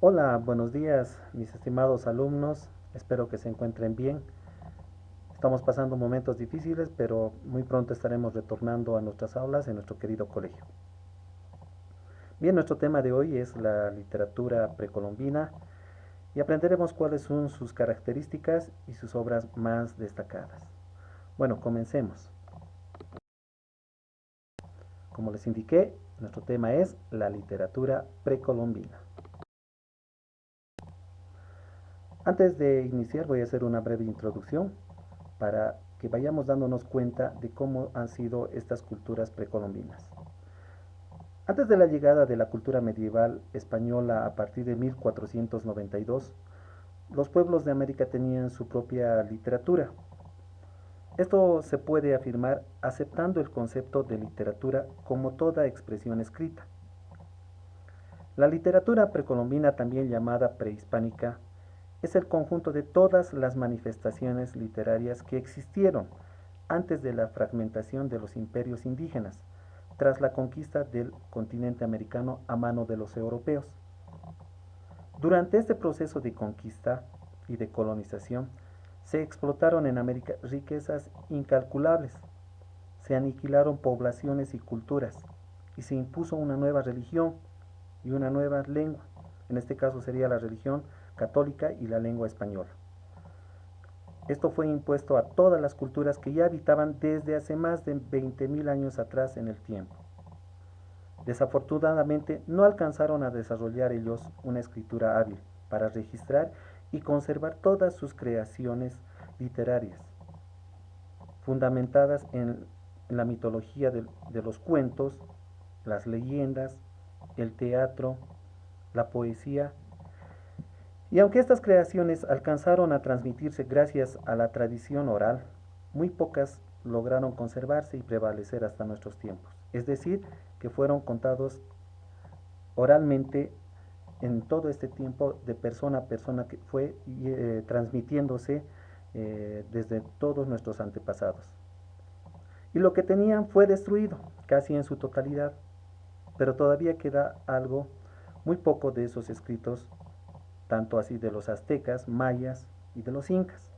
Hola, buenos días, mis estimados alumnos. Espero que se encuentren bien. Estamos pasando momentos difíciles, pero muy pronto estaremos retornando a nuestras aulas en nuestro querido colegio. Bien, nuestro tema de hoy es la literatura precolombina y aprenderemos cuáles son sus características y sus obras más destacadas. Bueno, comencemos. Como les indiqué, nuestro tema es la literatura precolombina. Antes de iniciar voy a hacer una breve introducción para que vayamos dándonos cuenta de cómo han sido estas culturas precolombinas. Antes de la llegada de la cultura medieval española a partir de 1492, los pueblos de América tenían su propia literatura. Esto se puede afirmar aceptando el concepto de literatura como toda expresión escrita. La literatura precolombina, también llamada prehispánica, es el conjunto de todas las manifestaciones literarias que existieron antes de la fragmentación de los imperios indígenas, tras la conquista del continente americano a mano de los europeos. Durante este proceso de conquista y de colonización, se explotaron en América riquezas incalculables, se aniquilaron poblaciones y culturas, y se impuso una nueva religión y una nueva lengua. En este caso sería la religión católica y la lengua española. Esto fue impuesto a todas las culturas que ya habitaban desde hace más de 20.000 años atrás en el tiempo. Desafortunadamente no alcanzaron a desarrollar ellos una escritura hábil para registrar y conservar todas sus creaciones literarias, fundamentadas en la mitología de los cuentos, las leyendas, el teatro, la poesía. Y aunque estas creaciones alcanzaron a transmitirse gracias a la tradición oral, muy pocas lograron conservarse y prevalecer hasta nuestros tiempos. Es decir, que fueron contados oralmente en todo este tiempo de persona a persona que fue transmitiéndose desde todos nuestros antepasados. Y lo que tenían fue destruido casi en su totalidad, pero todavía queda algo, muy poco de esos escritos, tanto así de los aztecas, mayas y de los incas,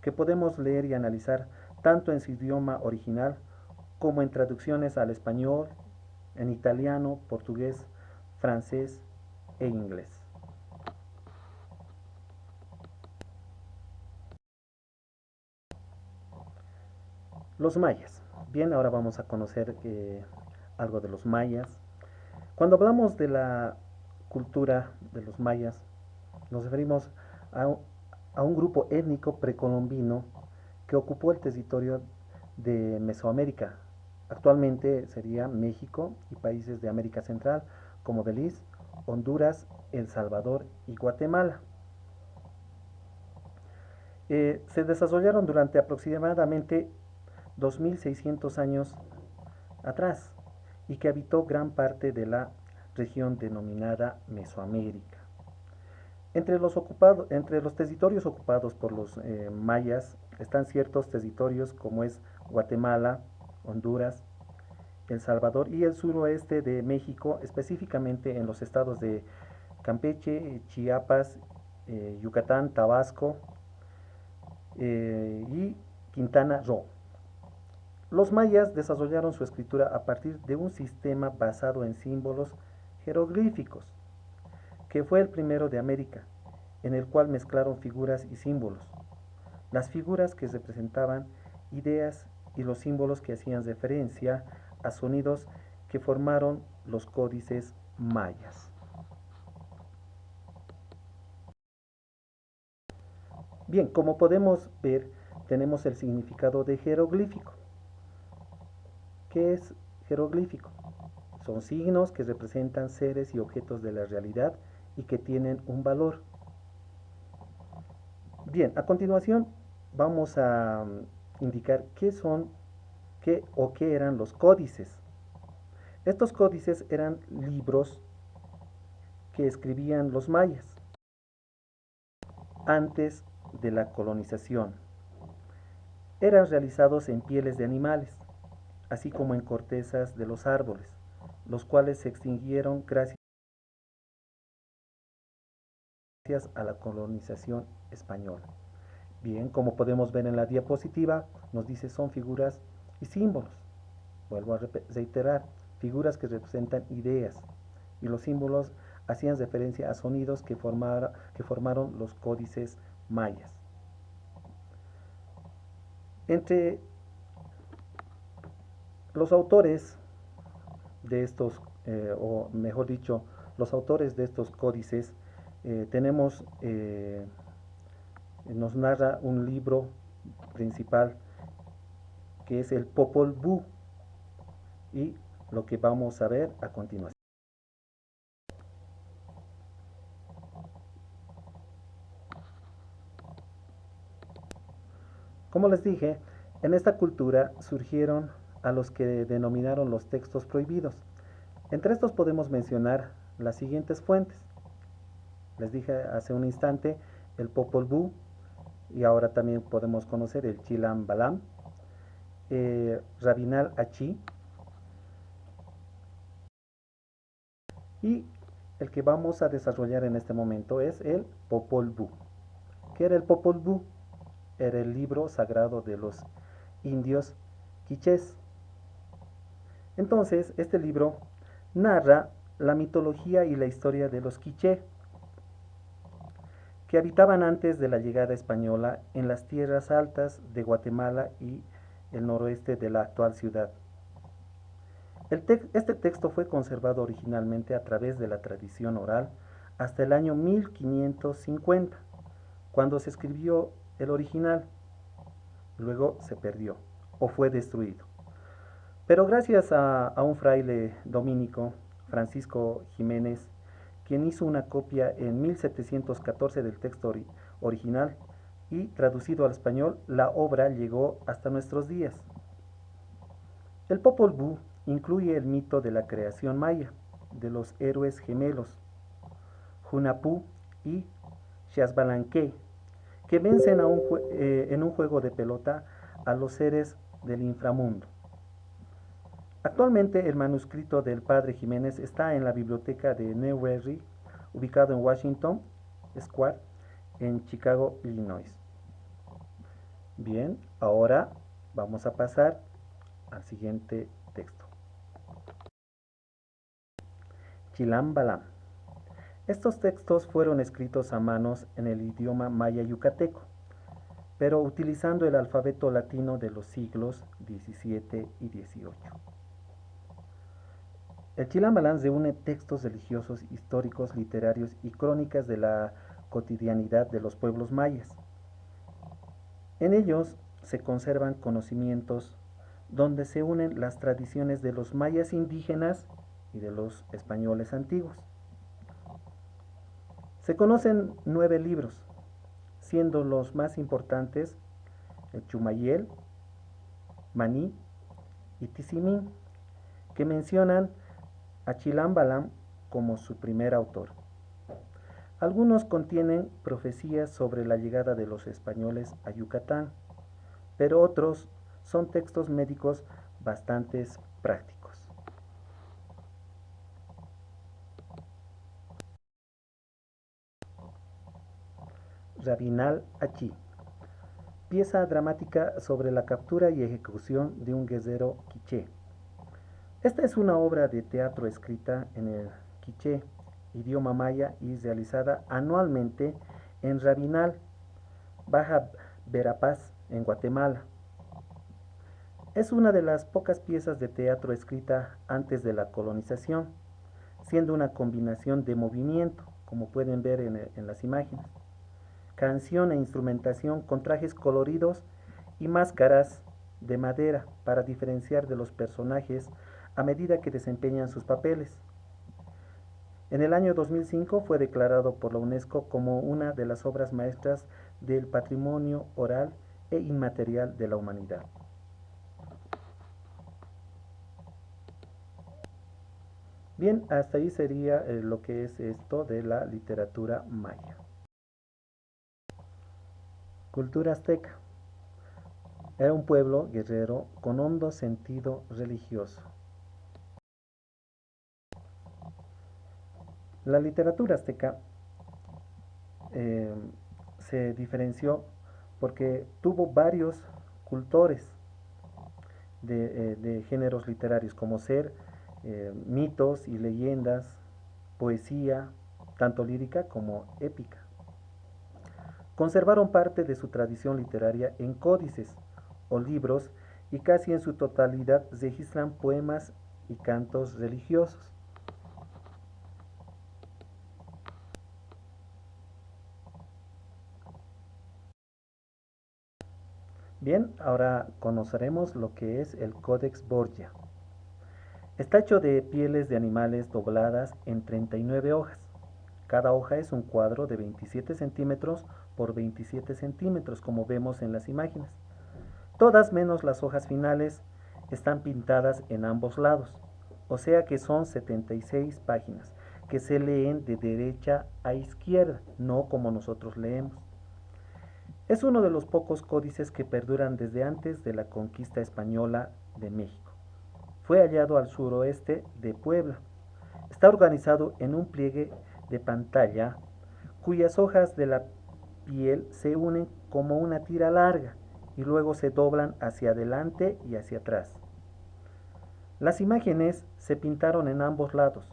que podemos leer y analizar tanto en su idioma original como en traducciones al español, en italiano, portugués, francés e inglés. Los mayas. Bien, ahora vamos a conocer algo de los mayas. Cuando hablamos de la cultura de los mayas, nos referimos a, a un grupo étnico precolombino que ocupó el territorio de Mesoamérica. Actualmente sería México y países de América Central como Belice, Honduras, El Salvador y Guatemala. Se desarrollaron durante aproximadamente 2600 años atrás y que habitó gran parte de la región denominada Mesoamérica. Entre los territorios ocupados por los mayas están ciertos territorios como es Guatemala, Honduras, El Salvador y el suroeste de México, específicamente en los estados de Campeche, Chiapas, Yucatán, Tabasco y Quintana Roo. Los mayas desarrollaron su escritura a partir de un sistema basado en símbolos jeroglíficos, que fue el primero de América, en el cual mezclaron figuras y símbolos. Las figuras que representaban ideas y los símbolos que hacían referencia a sonidos que formaron los códices mayas. Bien, como podemos ver, tenemos el significado de jeroglífico. ¿Qué es jeroglífico? Son signos que representan seres y objetos de la realidad y que tienen un valor. Bien, a continuación vamos a indicar qué son qué eran los códices. Estos códices eran libros que escribían los mayas antes de la colonización. Eran realizados en pieles de animales, así como en cortezas de los árboles, los cuales se extinguieron gracias gracias a la colonización española. Bien, como podemos ver en la diapositiva, nos dice son figuras y símbolos. Vuelvo a reiterar, figuras que representan ideas y los símbolos hacían referencia a sonidos que formaron los códices mayas. Entre los autores de estos, o mejor dicho, los autores de estos códices, tenemos, nos narra un libro principal que es el Popol Vuh y lo que vamos a ver a continuación. Como les dije, en esta cultura surgieron a los que denominaron los textos prohibidos. Entre estos podemos mencionar las siguientes fuentes. Les dije hace un instante el Popol Vuh y ahora también podemos conocer el Chilam Balam, Rabinal Achí y el que vamos a desarrollar en este momento es el Popol Vuh. ¿Qué era el Popol Vuh? Era el libro sagrado de los indios quichés. Entonces, este libro narra la mitología y la historia de los quiché, que habitaban antes de la llegada española en las tierras altas de Guatemala y el noroeste de la actual ciudad. Este texto fue conservado originalmente a través de la tradición oral hasta el año 1550, cuando se escribió el original. Luego se perdió o fue destruido. Pero gracias a un fraile dominico, Francisco Jiménez, quien hizo una copia en 1714 del texto original y traducido al español, la obra llegó hasta nuestros días. El Popol Vuh incluye el mito de la creación maya, de los héroes gemelos, Hunahpu y Xazbalanque, que vencen en un juego de pelota a los seres del inframundo. Actualmente el manuscrito del padre Jiménez está en la biblioteca de Newberry, ubicado en Washington Square, en Chicago, Illinois. Bien, ahora vamos a pasar al siguiente texto. Chilam Balam. Estos textos fueron escritos a manos en el idioma maya yucateco, pero utilizando el alfabeto latino de los siglos XVII y XVIII. El Chilambalán reúne textos religiosos, históricos, literarios y crónicas de la cotidianidad de los pueblos mayas. En ellos se conservan conocimientos donde se unen las tradiciones de los mayas indígenas y de los españoles antiguos. Se conocen 9 libros, siendo los más importantes el Chumayel, Maní y Tizimín, que mencionan a Chilambalam como su primer autor. Algunos contienen profecías sobre la llegada de los españoles a Yucatán, pero otros son textos médicos bastante prácticos. Rabinal Achí, pieza dramática sobre la captura y ejecución de un guerrero quiché. Esta es una obra de teatro escrita en el quiché, idioma maya, y realizada anualmente en Rabinal, Baja Verapaz, en Guatemala. Es una de las pocas piezas de teatro escrita antes de la colonización, siendo una combinación de movimiento, como pueden ver en las imágenes, canción e instrumentación con trajes coloridos y máscaras de madera para diferenciar de los personajes a medida que desempeñan sus papeles. En el año 2005 fue declarado por la UNESCO como una de las obras maestras del patrimonio oral e inmaterial de la humanidad. Bien, hasta ahí sería lo que es esto de la literatura maya. Cultura azteca. Era un pueblo guerrero con hondo sentido religioso. La literatura azteca eh, se diferenció porque tuvo varios cultores de géneros literarios, como ser mitos y leyendas, poesía, tanto lírica como épica. Conservaron parte de su tradición literaria en códices o libros y casi en su totalidad registran poemas y cantos religiosos. Bien, ahora conoceremos lo que es el Codex Borgia. Está hecho de pieles de animales dobladas en 39 hojas. Cada hoja es un cuadro de 27 centímetros por 27 centímetros, como vemos en las imágenes. Todas menos las hojas finales están pintadas en ambos lados, o sea que son 76 páginas que se leen de derecha a izquierda, no como nosotros leemos. Es uno de los pocos códices que perduran desde antes de la conquista española de México. Fue hallado al suroeste de Puebla. Está organizado en un pliegue de pantalla cuyas hojas de la piel se unen como una tira larga y luego se doblan hacia adelante y hacia atrás. Las imágenes se pintaron en ambos lados.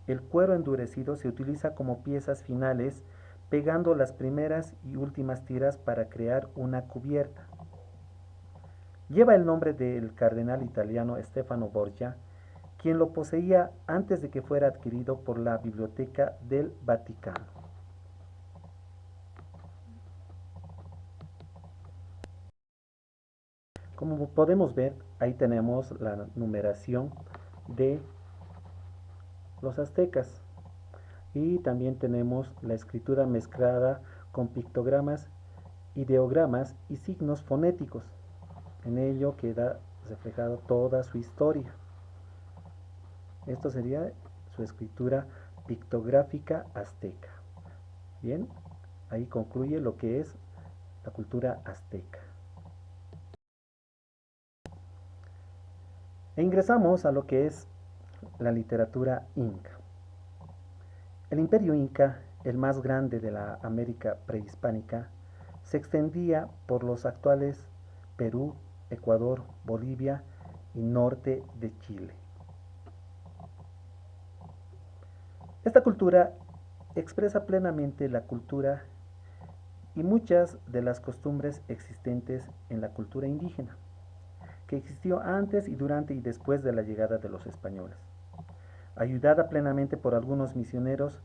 El cuero endurecido se utiliza como piezas finales, pegando las primeras y últimas tiras para crear una cubierta. Lleva el nombre del cardenal italiano Stefano Borgia, quien lo poseía antes de que fuera adquirido por la Biblioteca del Vaticano. Como podemos ver, ahí tenemos la numeración de los aztecas y también tenemos la escritura mezclada con pictogramas, ideogramas y signos fonéticos. En ello queda reflejado toda su historia. Esto sería su escritura pictográfica azteca. Bien, ahí concluye lo que es la cultura azteca. E ingresamos a lo que es la literatura inca. El imperio inca, el más grande de la América prehispánica, se extendía por los actuales Perú, Ecuador, Bolivia y norte de Chile. Esta cultura expresa plenamente la cultura y muchas de las costumbres existentes en la cultura indígena, que existió antes y durante y después de la llegada de los españoles, ayudada plenamente por algunos misioneros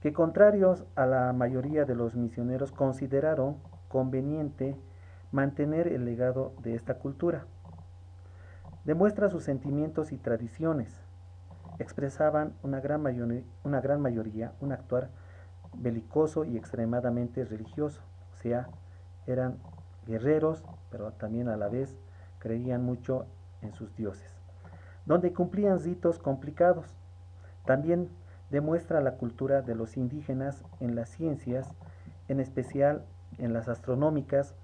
que, contrarios a la mayoría de los misioneros, consideraron conveniente mantener el legado de esta cultura. Demuestra sus sentimientos y tradiciones. Expresaban una gran mayoría un actuar belicoso y extremadamente religioso, o sea, eran guerreros, pero también a la vez creían mucho en sus dioses, donde cumplían ritos complicados. También demuestra la cultura de los indígenas en las ciencias, en especial en las astronómicas,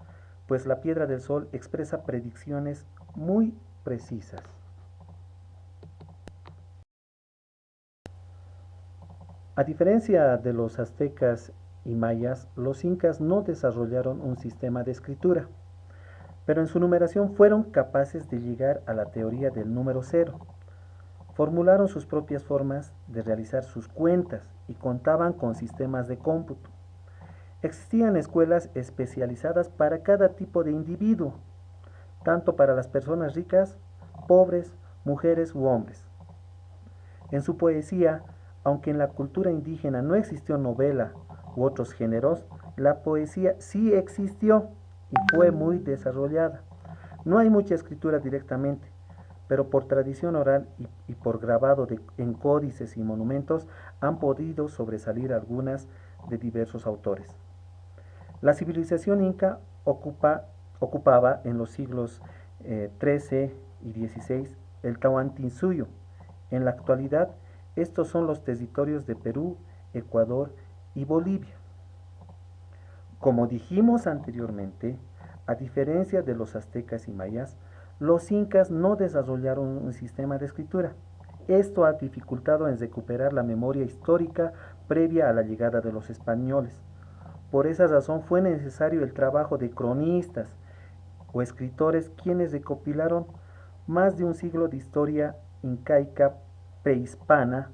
pues la piedra del sol expresa predicciones muy precisas. A diferencia de los aztecas y mayas, los incas no desarrollaron un sistema de escritura, pero en su numeración fueron capaces de llegar a la teoría del número cero. Formularon sus propias formas de realizar sus cuentas y contaban con sistemas de cómputo. Existían escuelas especializadas para cada tipo de individuo, tanto para las personas ricas, pobres, mujeres u hombres. En su poesía, aunque en la cultura indígena no existió novela u otros géneros, la poesía sí existió y fue muy desarrollada. No hay mucha escritura directamente, pero por tradición oral y por grabado en códices y monumentos han podido sobresalir algunas de diversos autores. La civilización inca ocupaba en los siglos XIII y XVI el Tahuantinsuyo. En la actualidad, estos son los territorios de Perú, Ecuador y Bolivia. Como dijimos anteriormente, a diferencia de los aztecas y mayas, los incas no desarrollaron un sistema de escritura. Esto ha dificultado en recuperar la memoria histórica previa a la llegada de los españoles. Por esa razón fue necesario el trabajo de cronistas o escritores quienes recopilaron más de un siglo de historia incaica prehispana,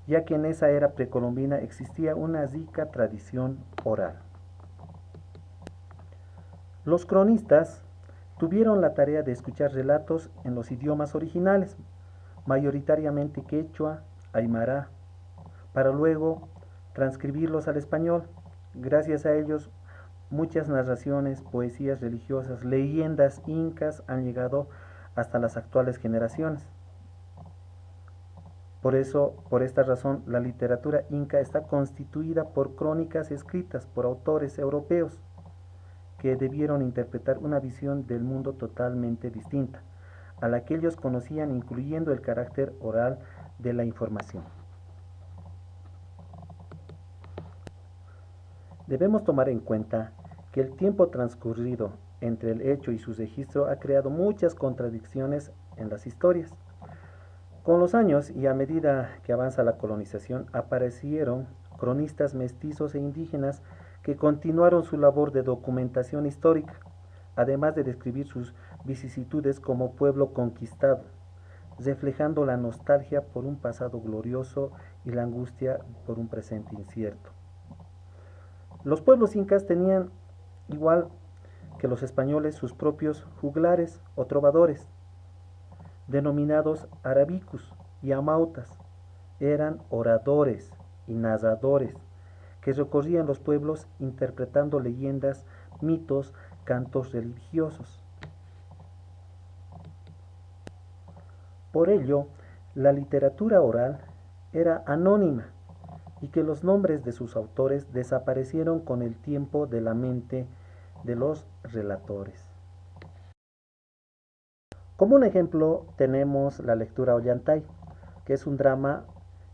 ya que en esa era precolombina existía una rica tradición oral. Los cronistas tuvieron la tarea de escuchar relatos en los idiomas originales, mayoritariamente quechua, aymara, para luego transcribirlos al español. Gracias a ellos, muchas narraciones, poesías religiosas, leyendas incas han llegado hasta las actuales generaciones. Por esta razón, la literatura inca está constituida por crónicas escritas por autores europeos que debieron interpretar una visión del mundo totalmente distinta a la que ellos conocían, incluyendo el carácter oral de la información. Debemos tomar en cuenta que el tiempo transcurrido entre el hecho y su registro ha creado muchas contradicciones en las historias. Con los años y a medida que avanza la colonización, aparecieron cronistas mestizos e indígenas que continuaron su labor de documentación histórica, además de describir sus vicisitudes como pueblo conquistado, reflejando la nostalgia por un pasado glorioso y la angustia por un presente incierto. Los pueblos incas tenían, igual que los españoles, sus propios juglares o trovadores, denominados arabicus y amautas. Eran oradores y narradores que recorrían los pueblos interpretando leyendas, mitos, cantos religiosos. Por ello, la literatura oral era anónima y que los nombres de sus autores desaparecieron con el tiempo de la mente de los relatores. Como un ejemplo tenemos la lectura Ollantay, que es un drama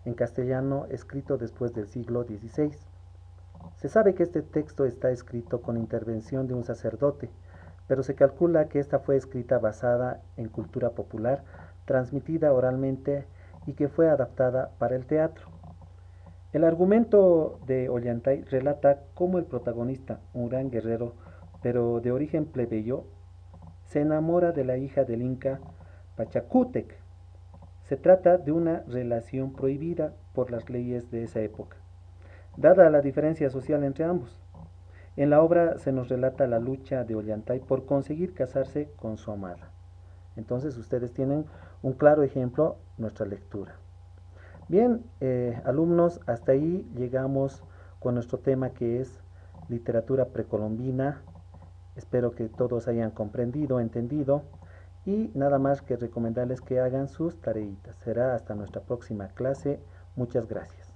en castellano escrito después del siglo XVI. Se sabe que este texto está escrito con intervención de un sacerdote, pero se calcula que esta fue escrita basada en cultura popular, transmitida oralmente y que fue adaptada para el teatro. El argumento de Ollantay relata cómo el protagonista, un gran guerrero, pero de origen plebeyo, se enamora de la hija del inca Pachacútec. Se trata de una relación prohibida por las leyes de esa época, dada la diferencia social entre ambos. En la obra se nos relata la lucha de Ollantay por conseguir casarse con su amada. Entonces ustedes tienen un claro ejemplo, nuestra lectura. Bien, alumnos, hasta ahí llegamos con nuestro tema que es literatura precolombina. Espero que todos hayan comprendido, entendido y nada más que recomendarles que hagan sus tareitas. Será hasta nuestra próxima clase. Muchas gracias.